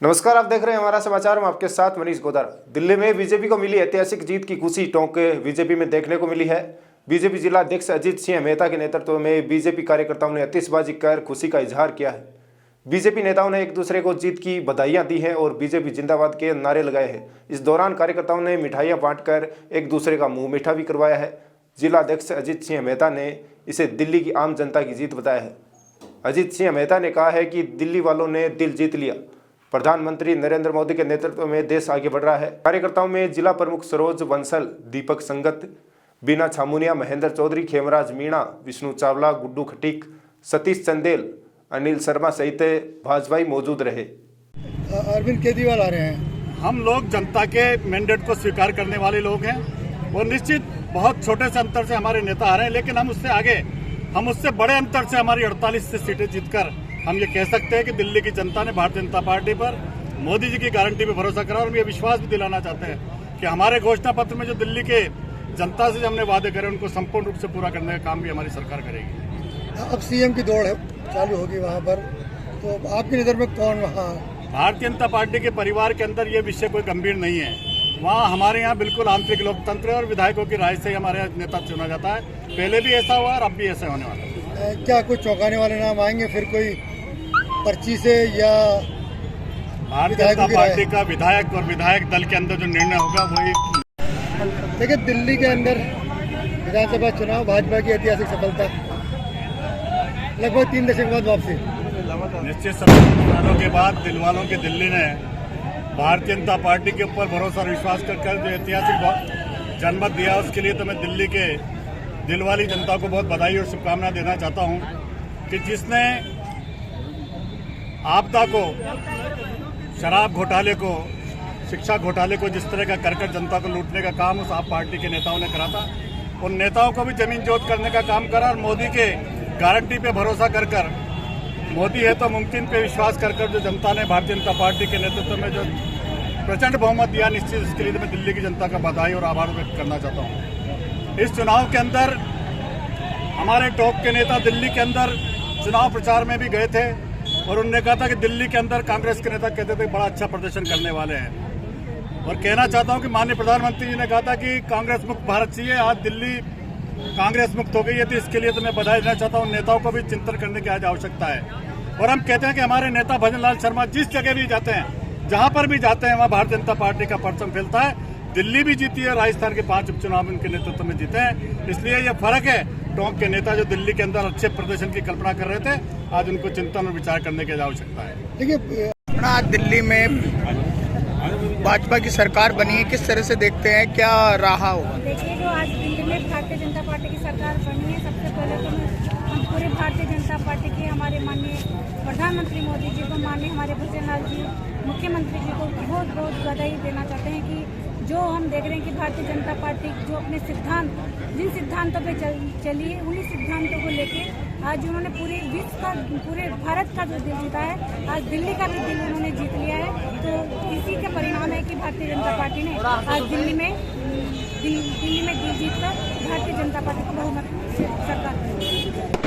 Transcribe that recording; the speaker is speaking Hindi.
नमस्कार, आप देख रहे हैं हमारा समाचार में आपके साथ मनीष गोदार। दिल्ली में बीजेपी को मिली ऐतिहासिक जीत की खुशी टोंक बीजेपी में देखने को मिली है। बीजेपी जिला अध्यक्ष अजीत सिंह मेहता के नेतृत्व में बीजेपी कार्यकर्ताओं ने आतिशबाजी कर खुशी का इजहार किया है। बीजेपी नेताओं ने एक दूसरे को जीत की बधाइयां दी हैं और बीजेपी जिंदाबाद के नारे लगाए हैं। इस दौरान कार्यकर्ताओं ने मिठाइयां बांटकर एक दूसरे का मुंह मीठा भी करवाया है। जिला अध्यक्ष अजीत सिंह मेहता ने इसे दिल्ली की आम जनता की जीत बताया है। अजीत सिंह मेहता ने कहा है कि दिल्ली वालों ने दिल जीत लिया। प्रधानमंत्री नरेंद्र मोदी के नेतृत्व में देश आगे बढ़ रहा है। कार्यकर्ताओं में जिला प्रमुख सरोज बंसल, दीपक संगत, बीना छामुनिया, महेंद्र चौधरी, खेमराज मीणा, विष्णु चावला, गुड्डू खटीक, सतीश चंदेल, अनिल शर्मा सहित भाजपाई मौजूद रहे। अरविंद केजरीवाल आ रहे हैं। हम लोग जनता के मैंडेट को स्वीकार करने वाले लोग हैं और निश्चित बहुत छोटे से अंतर से हमारे नेता आ रहे हैं, लेकिन हम उससे आगे, हम उससे बड़े अंतर से हमारी 48 सीटें जीतकर हम ये कह सकते हैं कि दिल्ली की जनता ने भारतीय जनता पार्टी पर, मोदी जी की गारंटी पे भरोसा करा। और हम ये विश्वास भी दिलाना चाहते हैं कि हमारे घोषणा पत्र में जो दिल्ली के जनता से हमने वादे करे उनको संपूर्ण रूप से पूरा करने का काम भी हमारी सरकार करेगी। अब सीएम की दौड़ है चालू होगी वहाँ पर, तो आपकी नज़र में कौन वहाँ? भारतीय जनता पार्टी के परिवार के अंदर ये विषय कोई गंभीर नहीं है। वहाँ हमारे यहाँ बिल्कुल आंतरिक लोकतंत्र है और विधायकों की राय से ही हमारे नेता चुना जाता है। पहले भी ऐसा हुआ और अब भी ऐसा होने वाला है। क्या कुछ चौंकाने वाले नाम आएंगे फिर कोई पर्ची से या भारतीय जनता पार्टी का विधायक और विधायक दल के अंदर जो निर्णय होगा वही। देखिए, दिल्ली के अंदर विधानसभा चुनाव, भाजपा की ऐतिहासिक सफलता, लगभग 3 दशक बाद वापसी। निश्चित सालों के बाद दिलवालों की दिल्ली ने भारतीय जनता पार्टी के ऊपर भरोसा और विश्वास कर जो ऐतिहासिक जनमत दिया, उसके लिए तो मैं दिल्ली के दिल वाली जनता को बहुत बधाई और शुभकामनाएं देना चाहता हूं कि जिसने आपदा को, शराब घोटाले को, शिक्षा घोटाले को, जिस तरह का करकट जनता को लूटने का काम उस आप पार्टी के नेताओं ने करा था, उन नेताओं को भी जमीन जोत करने का काम करा और मोदी के गारंटी पे भरोसा कर मोदी है तो मुमकिन पे विश्वास कर जो जनता ने भारतीय जनता पार्टी के नेतृत्व में जो प्रचंड बहुमत दिया, निश्चित इसके लिए मैं दिल्ली की जनता का बधाई और आभार व्यक्त करना चाहता हूँ। इस चुनाव के अंदर हमारे टॉप के नेता दिल्ली के अंदर चुनाव प्रचार में भी गए थे और उन्होंने कहा था कि दिल्ली के अंदर कांग्रेस के नेता कहते थे बड़ा अच्छा प्रदर्शन करने वाले हैं। और कहना चाहता हूं कि माननीय प्रधानमंत्री जी ने कहा था कि कांग्रेस मुक्त भारत चाहिए। आज दिल्ली कांग्रेस मुक्त हो गई है, तो इसके लिए तो मैं बधाई देना चाहता हूं। नेताओं को भी चिंतन करने की आज आवश्यकता है। और हम कहते हैं कि हमारे नेता भजन लाल शर्मा जिस जगह भी जाते हैं, जहां पर भी जाते हैं, वहां भारतीय जनता पार्टी का परचम फैलता है। दिल्ली भी जीती है, राजस्थान के 5 उपचुनाव उनके नेतृत्व में जीते हैं। इसलिए यह फर्क है, टोंक के नेता जो दिल्ली के अंदर अच्छे प्रदर्शन की कल्पना कर रहे थे, आज उनको चिंतन और विचार करने की आवश्यकता है। देखिए, आज दिल्ली में भाजपा की सरकार बनी है, किस तरह से देखते हैं, क्या रहा होगा? देखिए, जो आज दिल्ली में भारतीय जनता पार्टी की सरकार बनी है, सबसे पहले तो हम पूरे भारतीय जनता पार्टी के हमारे माननीय प्रधानमंत्री मोदी जी को, माननीय हमारे भजन लाल जी मुख्यमंत्री जी को बहुत बहुत बधाई देना चाहते हैं कि जो हम देख रहे हैं कि भारतीय जनता पार्टी जो अपने सिद्धांत, जिन सिद्धांतों पे चली है, उन्हीं सिद्धांतों को लेके आज उन्होंने पूरे विश्व का, पूरे भारत का जो दिल जीता है, आज दिल्ली का भी दिल उन्होंने जीत लिया है। तो इसी का परिणाम है कि भारतीय जनता पार्टी ने आज दिल्ली में दिल जीत कर भारतीय जनता पार्टी को बहुमत से सरकार